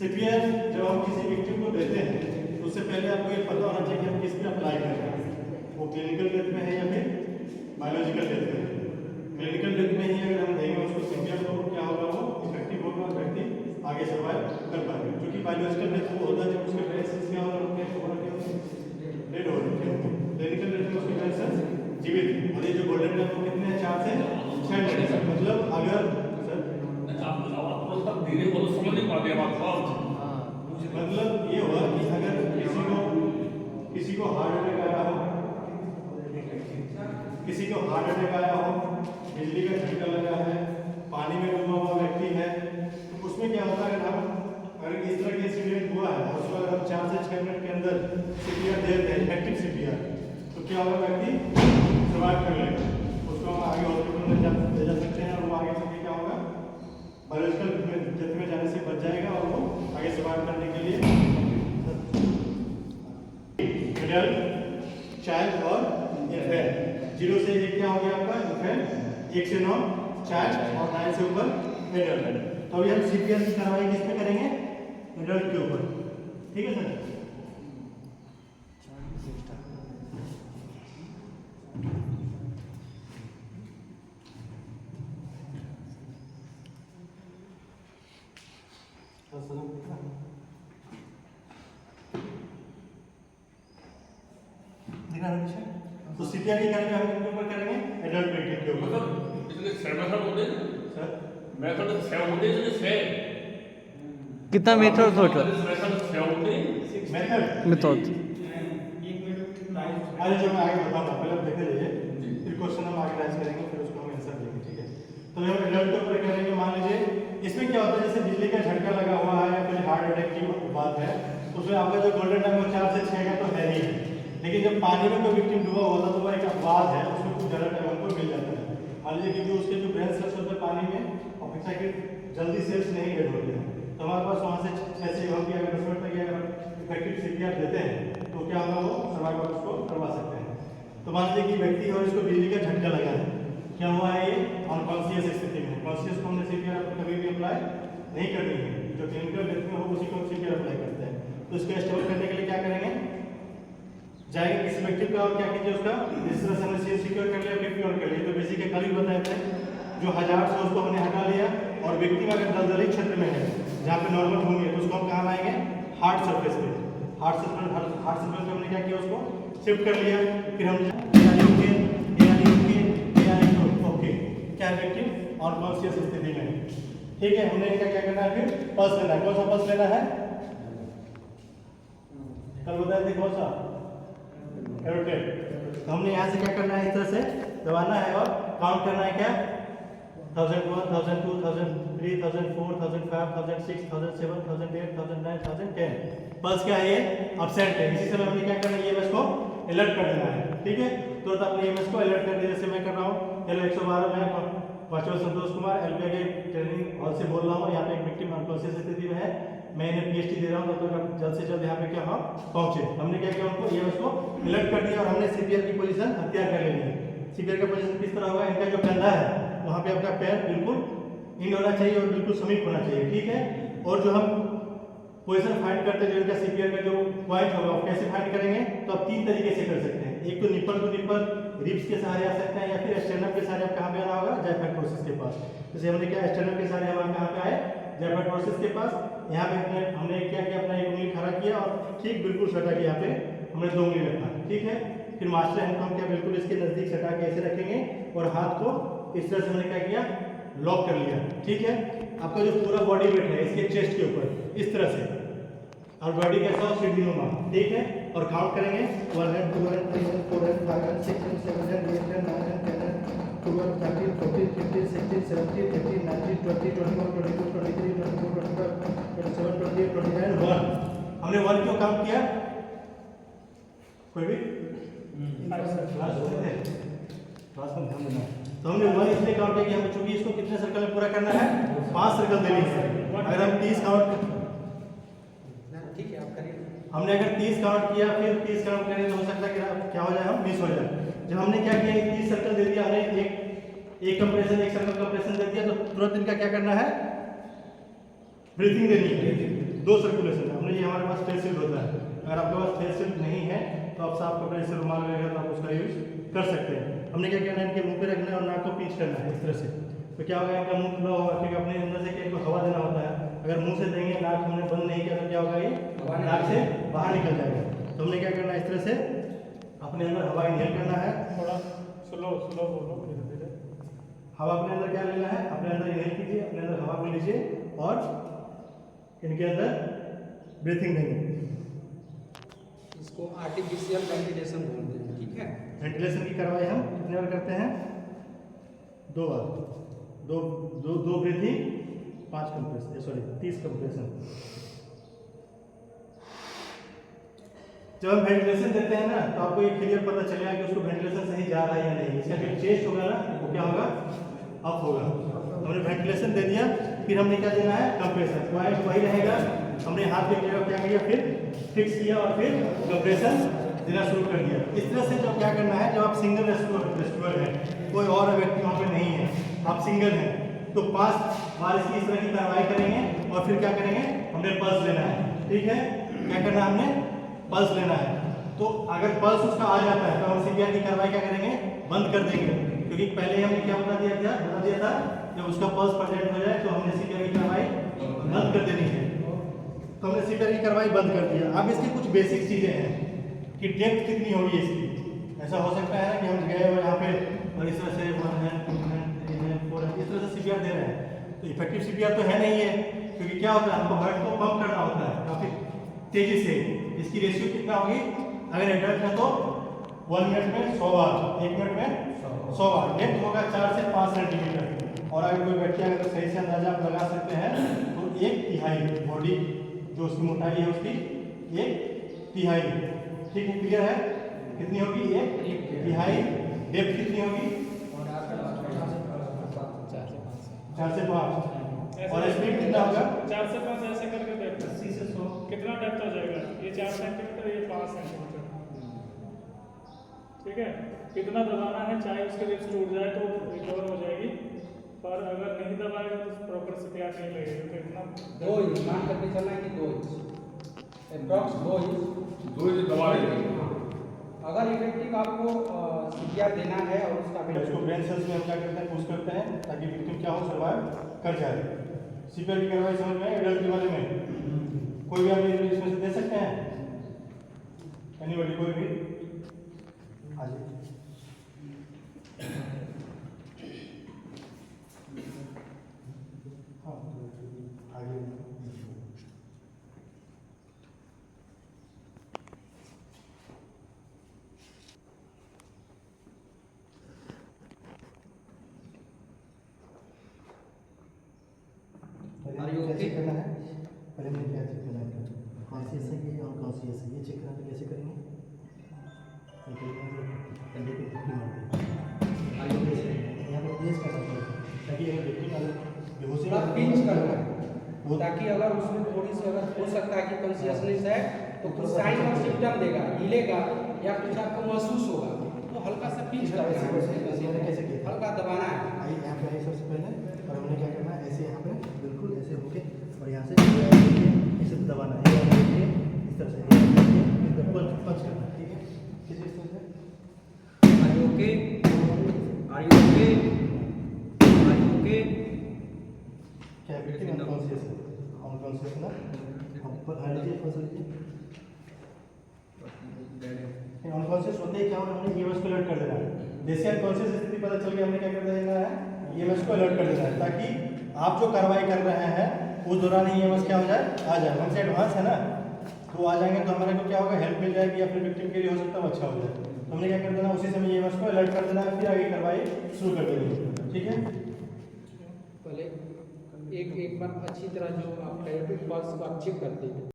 CPR जब हम किसी विक्टिम को देते हैं तो उससे पहले आपको ये पता होना चाहिए कि हम किस पे अप्लाई कर रहे हैं, वो क्लिनिकल डेथ में है या फिर बायोलॉजिकल डेथ में है। क्लिनिकल डेथ में ही अगर हम देंगे उसको सीपीआर तो क्या होगा, वो इफेक्टिव होगा और व्यक्ति आगे सर्वाइव कर पाएगा। क्योंकि बायोलॉजिकल डेथ वो होता है जब उसके ब्रेन क्या हो रखे हैं, डेड हो रखे हैं। क्लिनिकल डेथ में उसके ब्रेन जीवित है। और ये जो गोल्डन टाइम वो कितने 4 से 6 मिनट, मतलब अगर धीरे बहुत समझ नहीं पाते मतलब ये हुआ कि अगर किसी को हार्ट अटैक आया हो, बिजली का झटका लगा है, पानी में डूबा हुआ व्यक्ति है, तो उसमें क्या होता है, अगर इस तरह के इंसिडेंट हुआ है और उसको अगर हम 4 से 6 मिनट के अंदर सीपीआर दे देते हैं, इफेक्टिव सीपीआर, तो क्या होगा, व्यक्ति सर्वाइव कर लेगा। उसको हम आगे हॉस्पिटल में ले जा सकते हैं और वो आगे चल के क्या होगा, बायोलॉजिकल डेथ में जाने से बच जाएगा और वो आगे सर्वाइव करने के लिए एडल्ट, चाइल्ड और इन्फेंट। 0 से 1 क्या हो गया आपका इन्फेंट, 1 से 9 चाइल्ड और 9 से ऊपर एडल्ट। तो अभी हम सीपीआर की कार्रवाई किस पे करेंगे, एडल्ट के ऊपर। ठीक है सर। तो सीपीआर की कार्रवाई हम किसके ऊपर करेंगे, एडल्ट व्यक्ति के ऊपर। इसलिए मेथड होते हैं सर मेथड 6 होते हैं, इसलिए 6 कितना मेथड टोटल मेथड 6 होते हैं। मेथड अरे जो मैं आगे बताऊंगा, पहले आप देखे जाइए, फिर क्वेश्चन हम आगे राइज करेंगे, फिर उसको हम आंसर देंगे। ठीक है, तो हम एडल्ट के ऊपर करेंगे। मान लीजिए इसमें क्या होता है, जैसे बिजली का झटका लगा हुआ है या फिर हार्ट अटैक की बात है, उसमें आपका जो गोल्डन टाइम वो 4 से 6 का तो है ही है। लेकिन जब पानी में कोई विक्टिम डूबा होता तो वो एक अपवाद है, उसमें कुछ ज़्यादा टाइम हमको मिल जाता है। मान लीजिए क्योंकि उसके जो ब्रेन सेल्स होते हैं पानी में अपेक्षाकृत जल्दी सेल्स नहीं डेड होते हैं, तो हमारे पास वहाँ से 6 से हम अगर 10 मिनट तक अगर इफेक्टिव सीपीआर देते हैं तो क्या होगा, वो सर्वाइवल उसको करवा सकते हैं। तो मान लीजिए कि व्यक्ति और इसको बिजली का झटका लगा है, क्या हुआ है, ये अनकॉन्शियस स्थिति में। कॉन्शियस को हमने सीपीआर कभी भी अप्लाई नहीं करनी है, जो क्लिनिकल डेथ में हो उसी को सीपीआर अप्लाई करते हैं। तो इसको स्टेबल करने के लिए क्या करेंगे, जाएंगे किसी व्यक्ति पे और क्या कीजिए, उसका इस तरह से हमने सीन सिक्योर कर लिया, फिर प्योर कर लिया। तो बेसिक है कल ही बताए थे, जो हजार से उसको हमने हटा लिया और व्यक्ति अगर दलदली क्षेत्र में है जहाँ पे नॉर्मल भूमि है तो उसको हम कहाँ लाएंगे, हार्ड सरफेस पे। हार्ड सरफेस पे हमने क्या किया, उसको शिफ्ट कर लिया। फिर हमने ओके क्या व्यक्ति और कॉन्शियस स्थिति में। ठीक है, हमने इनका क्या करना है, फिर पल्स लेना है। कौन सा पल्स लेना है, कल बताए थे कौन सा, एरोटेट। तो हमने यहाँ से क्या करना है, इस तरह से दबाना है और काउंट करना है, क्या 1001, 1002, 1003, 1004, 1005, 1006, 1007, 1008, 1009, 1010। पल्स क्या है, ये अब्सेंट है। इसी समय हमने क्या करना है, ईएमएस को अलर्ट कर देना है। ठीक है, तुरंत अपने ईएमएस को अलर्ट कर दिया, जैसे मैं कर रहा हूँ। चलो 112 में पांचवा Santosh Kumar LPI training hall से बोल रहा हूँ। यहाँ पे एक विक्टिम अनकॉन्शियस स्थिति में है, मैं इन्हें पीएचडी दे रहा हूँ, तो जल्द से जल्द यहाँ पे क्या हम पहुंचे। हमने क्या किया, उनको ईएमएस को अलर्ट कर दिया और हमने सीपीआर की पोजीशन हथियार कर लेनी है। सीपीआर का पोजीशन किस तरह होगा, इनका जो कंधा है वहाँ पे आपका पैर बिल्कुल इन होना चाहिए और बिल्कुल समीप होना चाहिए। ठीक है, और जो हम पोजीशन फाइंड करते हैं, जो इनका सीपीआर का जो पॉइंट होगा, वो कैसे फाइंड करेंगे, तो आप 3 तरीके से कर सकते हैं। एक तो निप्पल टू निप्पल रिब्स के सहारे आ सकते हैं, या फिर स्टर्नम के सहारे। आप कहाँ पे आना होगा, जाइफाइटोसिस के पास। जैसे हमने क्या, स्टर्नम के सहारे हम कहाँ पे आए, जाइफाइटोसिस के पास। यहाँ पे हमने क्या किया, अपना एक उंगली खड़ा किया और ठीक बिल्कुल सटा के यहाँ पे हमने 2 उंगली रखा। ठीक है, फिर मास्टर हैंड को हम क्या बिल्कुल इसके नजदीक सटा के ऐसे रखेंगे और हाथ को इस तरह से हमने क्या किया, लॉक कर लिया। ठीक है, आपका जो पूरा बॉडी वेट है इसके चेस्ट के ऊपर इस तरह से, और बॉडी कैसा हो, सीढ़ीनुमा। ठीक है, और काउंट करेंगे 1 2 3 4 5 6 7 8 9 10 12 13 14 15 16 17 18 19 20 21 22 23 24 25 27 28 29 1। हमने 1 क्यों काउंट किया, कोई भी क्लास में ध्यान देना। तो हमने 1 इसलिए काउंट किया कि हमें चूंकि इसको कितने सर्कल में पूरा करना है, 5 सर्कल देनी है। अगर हम 30 काउंट, ठीक है आप करिए। हमने अगर 30 काउंट किया फिर 30 काउंट करें तो हो सकता है कि क्या हो जाए, हम मिस हो जाए। जब हमने क्या किया, 30 सर्कल दे दिया, हमने एक कंप्रेशन, एक सर्कल कंप्रेशन दे दिया, तो तुरंत इनका क्या करना है, ब्रीथिंग देनी है। दो सर्कुलेशन है। हमने ये हमारे पास फेस शील्ड होता है, अगर आपके पास फेस शील्ड नहीं है तो आप साफ कपड़े से रुमाल रहेगा तो आप उसका यूज कर सकते हैं। हमने क्या करना है, इनके मुंह पे रखना है और नाक को पिंच करना है इस तरह से। तो क्या होगा, इनका मुंह खुला होगा, क्योंकि अपने अंदर से इनको हवा देना होता है। अगर मुंह से देंगे, नाक हमने बंद नहीं किया तो क्या होगा, ये नाक से बाहर निकल जाएगा। तो हमने क्या करना है, इस तरह से अपने अंदर हवा इनहेल करना है। थोड़ा स्लो स्लो बोलो, धीरे धीरे। हवा अपने अंदर क्या लेना है, अपने अंदर इनहेल कीजिए, अपने अंदर हवा को लीजिए और इनके अंदर ब्रीथिंग देंगे। इसको आर्टिफिशियल वेंटिलेशन बोलते हैं, ठीक है। वेंटिलेशन की कार्रवाई हम कितने बार करते हैं, 2 बार। दो ब्रीथिंग, 5 कंप्रेशन, सॉरी 30 कंप्रेशन। जब हम वेंटिलेशन देते हैं ना तो आपको ये क्लियर पता चलेगा कि उसको वेंटिलेशन सही जा रहा है या नहीं। इसका जो चेस्ट होगा ना वो क्या होगा, अप होगा। हमने वेंटिलेशन दे दिया, फिर हमने क्या देना है, कंप्रेशन। पॉइंट वही रहेगा, हमने हाथ के जगह क्या किया, फिर फिक्स किया और फिर कंप्रेशन देना शुरू कर दिया। इस तरह से जब क्या करना है, जब आप सिंगल रेस्क्यूअर है, कोई और व्यक्ति वहाँ पे नहीं है, आप सिंगल हैं, तो 5 बार इसकी इस तरह की कार्रवाई करेंगे और फिर क्या करेंगे, हमने पल्स लेना है। ठीक है, क्या करना है, हमने पल्स लेना है। तो अगर पल्स उसका आ जाता है तो हम सीपीआर की कार्रवाई क्या करेंगे, बंद कर देंगे, क्योंकि पहले हमने क्या बता दिया था, जब उसका पल्स प्रेजेंट हो जाए तो हमने सीपीआर की कार्रवाई बंद कर देनी है। तो हमने सीपीआर की कार्रवाई बंद कर दिया। अब इसकी कुछ बेसिक चीजें हैं कि डेप्थ कितनी होगी इसकी। ऐसा हो सकता है कि हम गए और यहाँ पे और इस तरह से 1 हैंड 2 हैंड 3 हैंड 4 हैंड इस तरह से सीपीआर दे रहे हैं, तो इफेक्टिव सीपीआर तो है नहीं है, क्योंकि क्या होता है, हमको हार्ट को पंप करना होता है काफी तेजी से। इसकी रेशियो कितना होगी, अगर एडल्ट है तो 1 मिनट में 100 बार, 1 मिनट में 100 बार। डेप्थ होगा 4 से 5 सेंटीमीटर। और अगर कोई व्यक्ति, अगर सही से अंदाजा आप लगा सकते हैं तो 1/3 बॉडी जो उसकी मोटाई है उसकी 1/3। ठीक है, क्लियर है, कितनी होगी, 1/3। डेप्थ कितनी होगी, 4 से 5। और स्पीड कितना होगा, 4 से 5 ऐसे करके देखते हैं 80 से 100 कितना डेप्थ हो जाएगा, ये 4 सेंटीमीटर, ये 5 सेंटीमीटर। ठीक है, कितना दबाना है, चाहे उसके रिप्स टूट जाए तो रिकवर हो जाएगी, पर अगर नहीं दबाएगा तो प्रॉपर सीपीआर नहीं लगेगा। तो इतना 2 इंच मान करके चलना है कि 2 इंच अप्रॉक्स 2 इंच 2 इंच दबा देंगे। अगर इफेक्टिव आपको सीपीआर देना है और उसका उसको ब्रेन सेल्स में हम क्या करते हैं, पुश करते हैं ताकि विक्टिम क्या हो, सर्वाइव कर जाए। सीपीआर की कार्रवाई समझ में आई, एडल्ट के बारे में कोई भी आप इसमें से दे सकते हैं, एनीबॉडी, कोई भी आ जाए। हाँ, आगे कैसे करना है, पहले हमने क्या चेक करना है, कॉन्शियस है कि अनकॉन्शियस है, ये चेक करना है। कैसे करेंगे, कंधे पे घुटनी मार के यहाँ पे प्रेस करना है ताकि अगर विक्टिम अगर बेहोशी थोड़ा पिंच करना है, ताकि अगर उसमें थोड़ी सी अगर हो सकता है कि कॉन्शियसनेस है तो कुछ साइन और सिम्टम देगा, हिलेगा या कुछ आपको महसूस होगा, तो हल्का सा पिंच करना है, कैसे किया, हल्का दबाना है। आई यहाँ पे आई सबसे पहले, और हमने क्या करना है, ऐसे यहाँ पे बिल्कुल ऐसे होके और यहाँ से ऐसे दबाना है, इस तरह से पंच करना है। ठीक है, किस तरह से, Are you okay? Are you okay? Are you okay? क्या विक्टिम अनकॉन्शियस है, अनकॉन्शियस ना, हाँ लीजिए, फंस लीजिए। अनकॉन्शियस होते ही क्या होगा, हमने ईएमएस को अलर्ट कर देना है। जैसे अनकॉन्शियस स्थिति पता चल गई, हमने क्या कर देना है, ईएमएस को अलर्ट कर देना है, ताकि आप जो कार्रवाई कर रहे हैं उस दौरान ईएमएस क्या हो जाए, आ जाए। हमसे एडवांस है ना, तो आ जाएंगे तो हमारे को क्या होगा, हेल्प मिल जाएगी, या फिर विक्टिम के लिए हो सकता है अच्छा हो जाए। तो हमने क्या कर देना, उसी समय ईएमएस को अलर्ट कर देना है, फिर आगे कार्रवाई शुरू कर देंगे। ठीक है, पहले एक बार अच्छी तरह जो आप डायरेक्ट पल्स को आप चेक करते हैं।